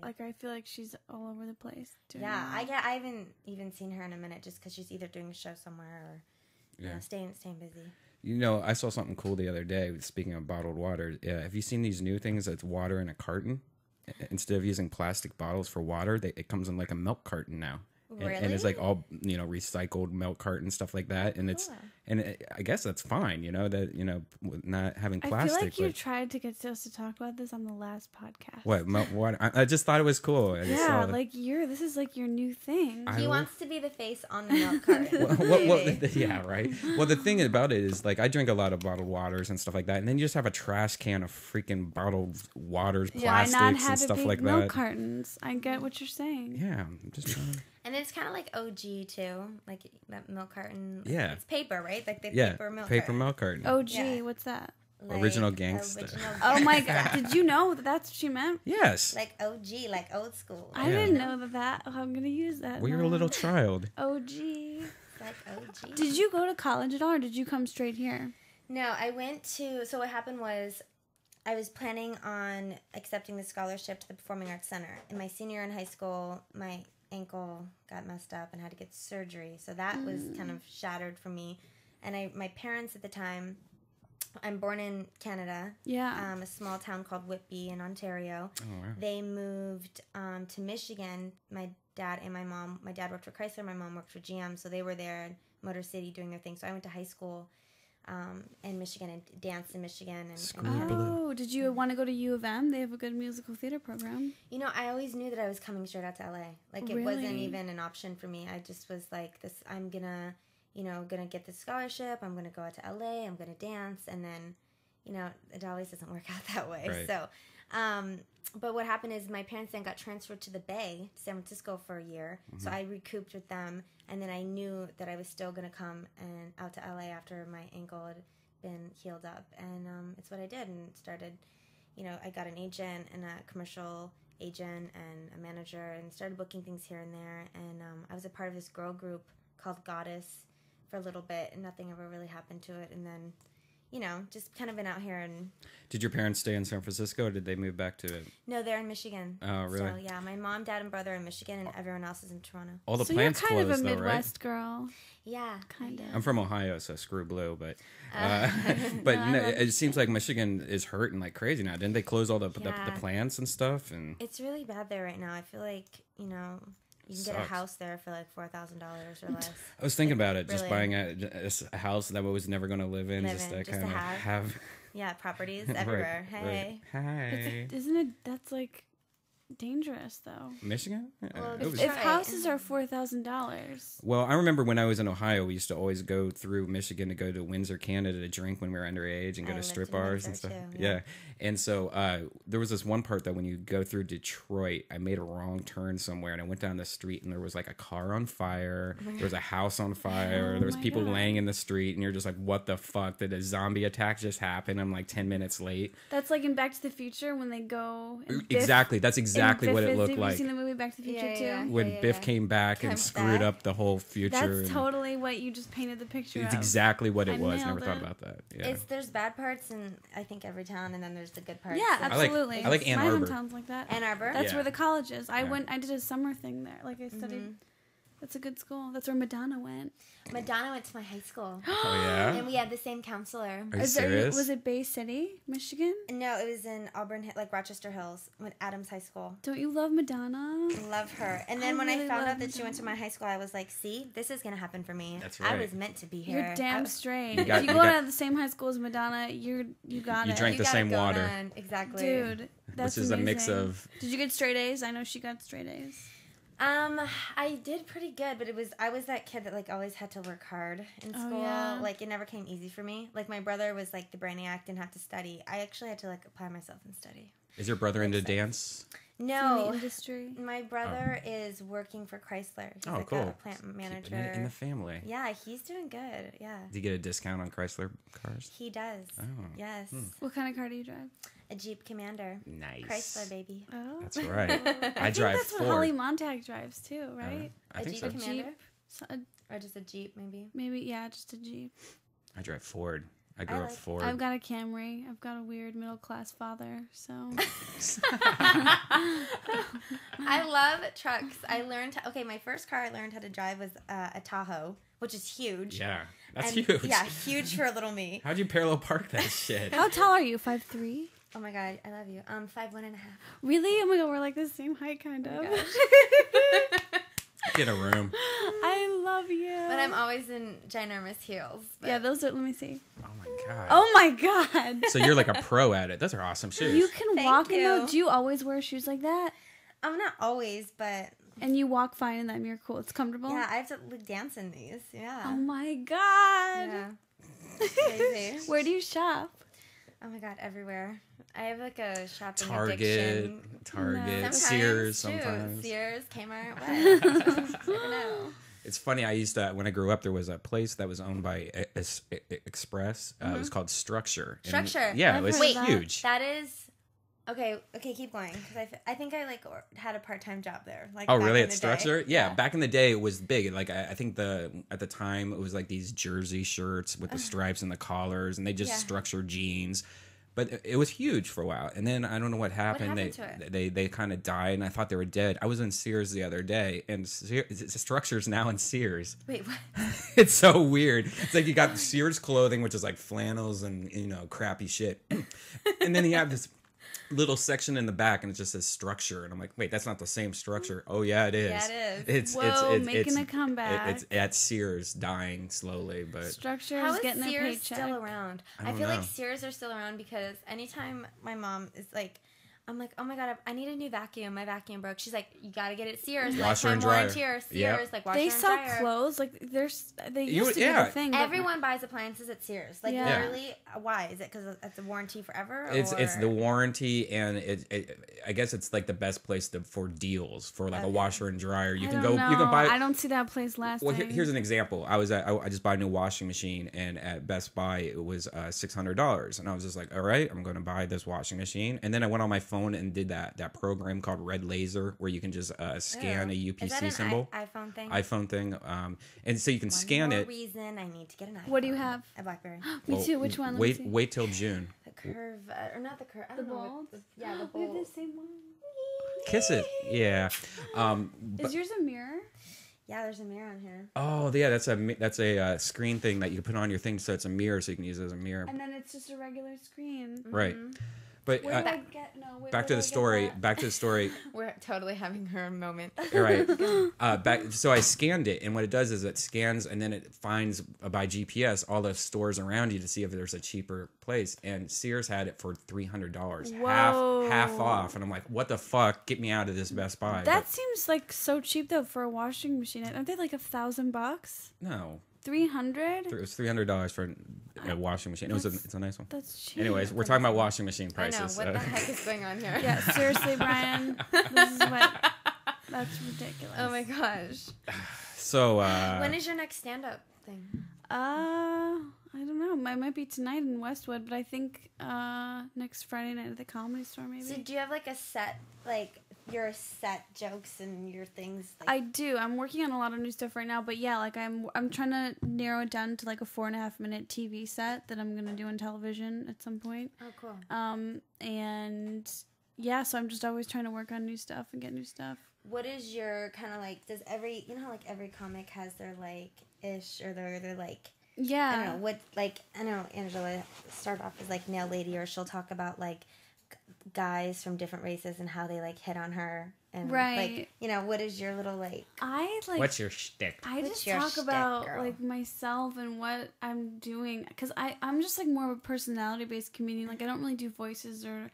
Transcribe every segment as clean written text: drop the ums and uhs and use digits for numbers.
Like, I feel like she's all over the place. I haven't even seen her in a minute just because she's either doing a show somewhere or staying busy. You know, I saw something cool the other day. Speaking of bottled water, have you seen these new things that's water in a carton? Instead of using plastic bottles for water, it comes in like a milk carton now. Really? And it's like all, recycled milk carton, stuff like that. And I guess that's fine, that, not having plastic. I feel like you tried to get us to talk about this on the last podcast. What, milk water? I just thought it was cool. This is like your new thing. He wants to be the face on the milk carton. Yeah, right. Well, the thing about it is, like, I drink a lot of bottled waters and stuff like that. And then you just have a trash can of freaking bottled waters, plastics, and stuff like that. Milk cartons. I get what you're saying. Yeah, I'm just trying to... And it's kind of like OG too, like that milk carton. Yeah, it's paper, right? Like the paper milk carton. OG, what's that? Like original gangster. Oh my god! Did you know that's what she meant? Yes. Like OG, like old school. I didn't know that. Oh, I'm gonna use that. Well, you're a little child. OG. Like OG. Did you go to college at all, or did you come straight here? No, I went to. So what happened was, I was planning on accepting the scholarship to the Performing Arts Center. In my senior year in high school, my ankle got messed up and had to get surgery. So that was kind of shattered for me. And my parents at the time, I'm born in Canada. Yeah. A small town called Whitby in Ontario. Oh, wow. They moved to Michigan. My dad and my mom. My dad worked for Chrysler. My mom worked for GM. So they were there in Motor City doing their thing. So I went to high school in Michigan and danced in Michigan. Did you want to go to U of M? They have a good musical theater program. I always knew that I was coming straight out to LA. Like, it wasn't even an option for me. I just was like, this. I'm gonna get this scholarship. I'm gonna go out to LA. I'm gonna dance, and then, it always doesn't work out that way. Right. So, but what happened is my parents then got transferred to the Bay, San Francisco, for a year. Mm-hmm. So I recouped with them, and then I knew that I was still gonna come and out to LA after my ankle had been healed up, and it's what I did, and started. I got an agent and a commercial agent and a manager, and started booking things here and there. And I was a part of this girl group called Goddess for a little bit, and nothing ever really happened to it. And then, just kind of been out here. And did your parents stay in San Francisco, or did they move back to? No, they're in Michigan. Oh, really? So yeah, my mom, dad, and brother are in Michigan, and everyone else is in Toronto. All the plants closed, though, right? So you're kind of a Midwest girl. Yeah, kind of. I'm from Ohio, so screw blue, but it seems like Michigan is hurting like crazy now. Didn't they close all the plants and stuff? And it's really bad there right now. I feel like you can get a house there for like $4,000 or less. I was thinking about it, just buying a house that I was never going to live in, just to kind of have. Yeah, properties everywhere. Right, hey. Isn't it? That's like dangerous, though. Michigan? Well, if houses are $4,000. Well, I remember when I was in Ohio, we used to always go through Michigan to go to Windsor, Canada to drink when we were underage and go to strip bars and stuff. Too, yeah. And so there was this one part that when you go through Detroit, I made a wrong turn somewhere and I went down the street and there was like a car on fire. There was a house on fire. There was people laying in the street and you're just like, what the fuck? Did a zombie attack just happen? I'm like 10 minutes late. That's like in Back to the Future when they go. Exactly. That's exactly what it looked like. Have you seen the movie Back to the Future too? When Biff came back and screwed up the whole future. That's totally what you just painted the picture of. It's exactly what it was. Never thought about that. Yeah. There's bad parts in, I think, every town, and then there's the good parts. Yeah, absolutely. I like Ann Arbor. My hometown's like that. Ann Arbor? That's where the college is. I did a summer thing there. Like, I studied. That's a good school. That's where Madonna went. Madonna went to my high school. Oh, yeah? And we had the same counselor. Are you serious? Was it Bay City, Michigan? No, it was in Auburn, like Rochester Hills, with Adams High School. Don't you love Madonna? Love her. And then when I found out that she went to my high school, I was like, see, this is going to happen for me. That's right. I was meant to be here. You're damn straight. If you go to the same high school as Madonna, you got it. You drank the same water. Exactly. Dude, that's Which is amazing. a mix of... Did you get straight A's? I know she got straight A's. I did pretty good, but I was that kid that like always had to work hard in school. Oh, yeah. Like it never came easy for me. Like my brother was like the brainiac, didn't have to study. I actually had to like apply myself and study. Is your brother into dance? No. In the industry? My brother is working for Chrysler. He's like cool. a plant manager. Keeping it in the family. Yeah, he's doing good. Yeah. Did you get a discount on Chrysler cars? He does. Oh. Yes. What kind of car do you drive? A Jeep Commander. Nice. Chrysler, baby. Oh. That's right. I drive think that's Ford. what Holly Montag drives too, right? I think Jeep so. Commander? Jeep. Or just a Jeep, maybe. Maybe, yeah, just a Jeep. I drive Ford. I grew up Ford. I've got a Camry. I've got a weird middle class father, so. I love trucks. My first car I learned how to drive was a Tahoe, which is huge. Yeah, that's huge. Yeah, huge for little me. How'd you parallel park that shit? How tall are you? 5'3"? Oh my god, I love you. 5'1.5". Really? Oh my god, we're like the same height, kind of. Get a room. I love you. But I'm always in ginormous heels. Yeah, those are. Let me see. Oh my god. Oh my god. So you're like a pro at it. Those are awesome shoes. You can Thank walk in you. those. Do you always wear shoes like that? I'm not always, but And you walk fine in them. You're cool. It's comfortable. yeah, I have to dance in these. Yeah. Oh my god. Yeah. It's crazy. Where do you shop? Oh my god, everywhere. I have like a shopping Target, addiction. Target, No. Sears, Sometimes, sometimes. Sears, Kmart, whatever. Never know. It's funny. I used to, when I grew up, there was a place that was owned by Express. It was called Structure. And Structure. yeah, I've it was heard of that. huge. That is okay. Keep going because I think I like had a part-time job there. Like Oh, back really? in At the Structure? day. Yeah, back in the day, it was big. Like I think at the time, it was like these jersey shirts with the stripes and the collars, and they just structured jeans. But it was huge for a while, and then I don't know what happened. happened to They kind of died, and I thought they were dead. I was in Sears the other day, and Structure's now in Sears. Wait, what? It's so weird. It's like you got Sears clothing, which is like flannels and crappy shit, and then you have this little section in the back, and it just says Structure, and I'm like, wait, that's not the same Structure. Oh yeah, it is. Yeah, it is. It's Whoa, it's making it's, a comeback. It's at Sears, dying slowly, but Structure How is is getting a Sears paycheck. still around? I I don't feel know. like Sears are still around because anytime my mom is like, I'm like, oh my god, I need a new vacuum. My vacuum broke. She's like, you gotta get it Sears. Washer Lifetime and dryer. warranty or Sears. Yep. Like washer They and sell dryer. clothes like they You- used to yeah. be a thing. but- Everyone buys appliances at Sears. Like Yeah. literally, why is it? Because it's a warranty forever. it's or? the warranty, and I guess it's like the best place for deals for like a washer and dryer. You I can don't go. know. You can buy. I don't see that place lasting. Well, here's an example. I just bought a new washing machine, and at Best Buy it was $600, and I was just like, all right, I'm going to buy this washing machine. And then I went on my phone and did that program called Red Laser, where you can just scan a UPC Is that an symbol, iPhone thing? iPhone thing, and so you can scan One more it. reason I need to get an iPhone. What do you have? A BlackBerry. Me Well, too. Which one? Let me see. Wait till June. The curve, or not the curve. I The don't know. bold? Yeah, the We have bold. the same one. Kiss it, yeah. Is yours a mirror? Yeah, there's a mirror on here. Oh yeah, that's a screen thing that you put on your thing, so it's a mirror, so you can use it as a mirror. And then it's just a regular screen. Right. But Where did I get? No. Wait, back to where the did I get story. that? Back to the story. We're totally having her moment. All right. So I scanned it, and what it does is it scans, and then it finds by GPS all the stores around you to see if there's a cheaper place. And Sears had it for $300, Whoa. half off. And I'm like, what the fuck? Get me out of this Best Buy. That seems like so cheap though for a washing machine. Aren't they like $1,000? But no, 300? it was $300 for a washing machine. It's a nice one. That's cheap. Anyways, we're talking about washing machine I know. prices. What the heck is going on here? Yeah, seriously, Brian. This is what. That's ridiculous. Oh my gosh. So When is your next stand-up thing? I don't know. It might be tonight in Westwood, but I think next Friday night at the Comedy Store, maybe. So do you have like a set, like your set jokes and your things? Like, I do. I'm working on a lot of new stuff right now, but yeah, like I'm trying to narrow it down to like a 4.5 minute TV set that I'm gonna do on television at some point. oh, cool. And yeah, so I'm just always trying to work on new stuff and get new stuff. What is your kind of like? Does every how like every comic has their like ish or their like. Yeah. I don't know what like I know Angela start off as like nail lady, or she'll talk about like guys from different races and how they like hit on her and Right. like what is your little like I like. what's your shtick? I What's just your talk shtick, about girl? like myself and what I'm doing because I'm just like more of a personality based comedian. Like I don't really do voices or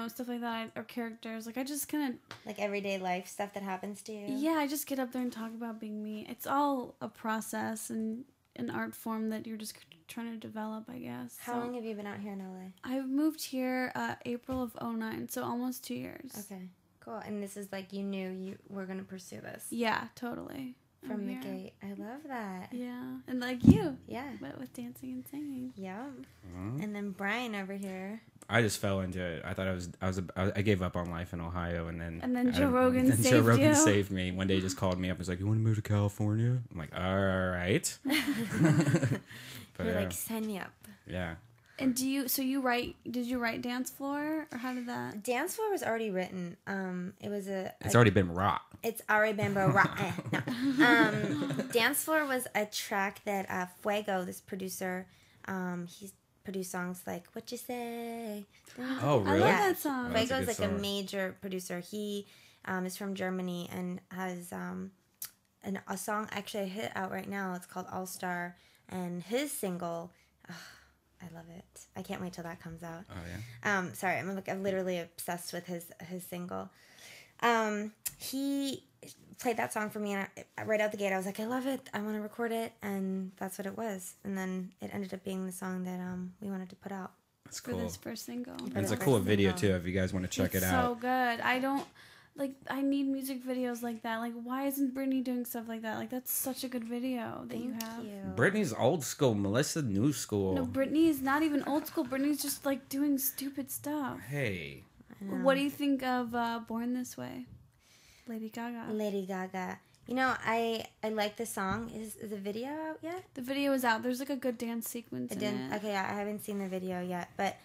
stuff like that or characters. Like I just kind of like everyday life stuff that happens to you? I just get up there and talk about being me. It's all a process and an art form that you're just trying to develop, I guess. How long have you been out here in LA? I've moved here April of 2009, so almost 2 years. Okay, cool. And this is like you knew you were gonna pursue this Yeah, totally. from I'm the here. gate. I love that. Yeah, and like you, Yeah. but with dancing and singing. Yeah. Mm-hmm. And then Brian over here. I just fell into it. I thought I gave up on life in Ohio, and then Joe Rogan saved Joe Rogan you. saved me. One day he just called me up. He's like, "You want to move to California?" I'm like, "All right." But You're like, sign me up. yeah. And did you write Dance Floor, or how did that? Dance Floor was already written. It's already been rock. It's already been rock. No. Dance Floor was a track that Fuego, this producer, he's produced songs like "What You Say." Oh, really? I love that song. Fuego is like a major producer. He is from Germany and has a song actually a hit out right now. It's called All Star, and his single, I love it. I can't wait till that comes out. Oh yeah. Sorry, I'm literally obsessed with his single. He played that song for me, and right out the gate, I was like, I love it. I want to record it, and that's what it was. And then it ended up being the song that we wanted to put out. That's cool. For this first single. It's a cool video too. If you guys want to check it out. So good. I need music videos like that. Like, why isn't Brittany doing stuff like that? Like, that's such a good video that you have. Thank you. Brittany's old school. Melissa new school. No, Brittany is not even old school. Brittany's just like doing stupid stuff. Hey. What do you think of Born This Way? Lady Gaga. Lady Gaga. You know, I like the song. Is the video out yet? The video is out. There's like a good dance sequence in it. Okay, I haven't seen the video yet. But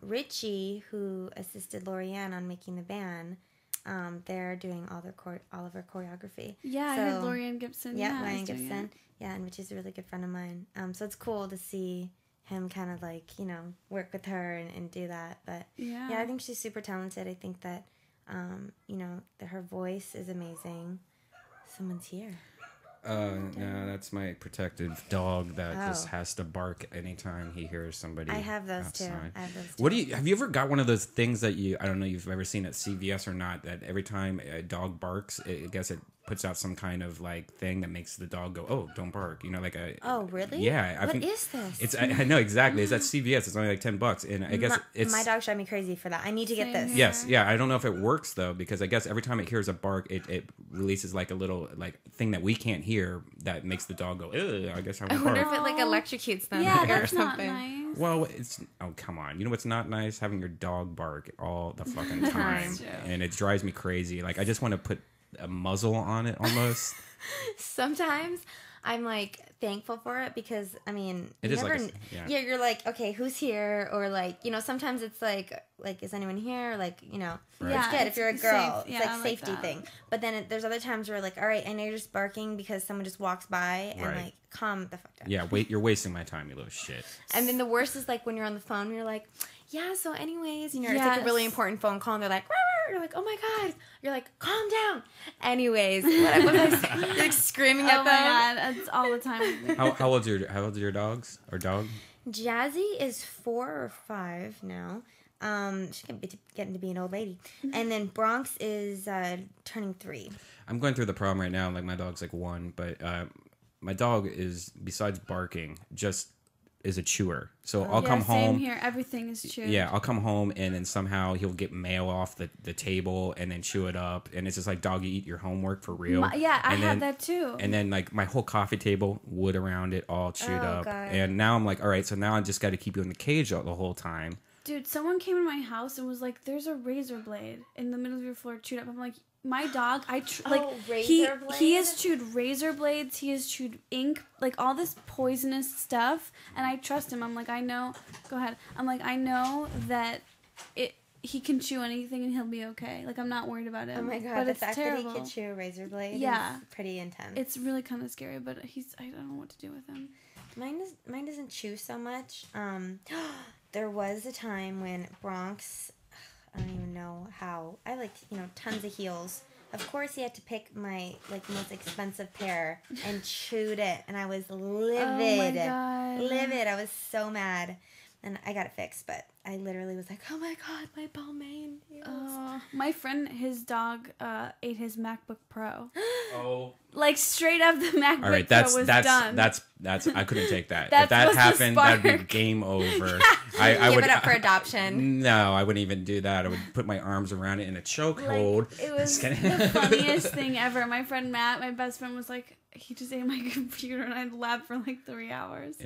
Richie, who assisted Lorianne on making the band, they're doing all of her choreography. Yeah, I heard Lorianne Gibson. Yeah, Lorianne Gibson. Yeah, and Richie's a really good friend of mine. So it's cool to see him kind of like, work with her and do that. But yeah, I think she's super talented. I think that, that her voice is amazing. Someone's here. No, that's my protective dog that just has to bark anytime he hears somebody. I have those outside. too. Have you ever got one of those things that I don't know if you've ever seen at CVS or not, that every time a dog barks, I guess it puts out some kind of like thing that makes the dog go, oh, don't bark, like a. Oh, really? Yeah. What is this? It's I know exactly. It's at CVS. It's only like $10, and I guess it's. My dog drives me crazy for that. I need to get this. Yes, yeah. I don't know if it works though, because I guess every time it hears a bark, it releases like a little like thing that we can't hear that makes the dog go. Ugh, I guess I won't wonder bark. if it like electrocutes them. Yeah, or that's something. not nice. Well, come on. You know what's not nice? Having your dog bark all the fucking time. And it drives me crazy. Like, I just want to put a muzzle on it almost. Sometimes I'm like thankful for it because, I mean, you're like, okay, who's here? Or like, sometimes it's like, is anyone here? Like, Right. it's good if you're a girl. Safe. It's Yeah, like safety thing. But then there's other times where like, all right, I know you're just barking because someone just walks by and like, calm the fuck down. Yeah, you're wasting my time, you little shit. And then the worst is like when you're on the phone, you're like, yeah, so anyways, it's like a really important phone call and they're like, rah, rah. You're like, oh my God. You're like, calm down. Anyways, what am I you're like screaming at them. Oh my God, that's all the time. How old's your dogs or dog? Jazzy is 4 or 5 now. She's getting to be an old lady. And then Bronx is turning 3. I'm going through the problem right now. Like, my dog's like 1, but my dog is, besides barking, just is a chewer. So I'll come home. Same here. Everything is chewed. Yeah, I'll come home and then somehow he'll get mail off the table and then chew it up. And it's just like, doggy, eat your homework for real. I had that too. And then like my whole coffee table, wood around it, all chewed up. God. And now I'm like, all right, so now I just got to keep you in the cage the whole time. Dude, someone came in my house and was like, there's a razor blade in the middle of your floor chewed up. I'm like, my dog, he has chewed razor blades, he has chewed ink, like all this poisonous stuff, and I trust him. I'm like, I know, go ahead. I'm like, I know that he can chew anything and he'll be okay. Like, I'm not worried about him. Oh my God, but the it's fact terrible. that he could chew a razor blade is pretty intense. It's really kind of scary, but I don't know what to do with him. Mine doesn't chew so much. There was a time when Bronx, I don't even know how, I liked, tons of heels. Of course, he had to pick my most expensive pair and chewed it, and I was livid. Oh my God. Livid. I was so mad, and I got it fixed. But I literally was like, "Oh my God, my Balmain heels." My friend, his dog ate his MacBook Pro. Oh. Like, straight up, the MacBook All right, Pro was done. That's I couldn't take that. That if that was the happened, that'd be spark. game over. I would give it up for adoption. No, I wouldn't even do that. I would put my arms around it in a chokehold. Like, it was the funniest thing ever. My friend Matt, my best friend, was like, he just ate my computer, and I laughed for like 3 hours.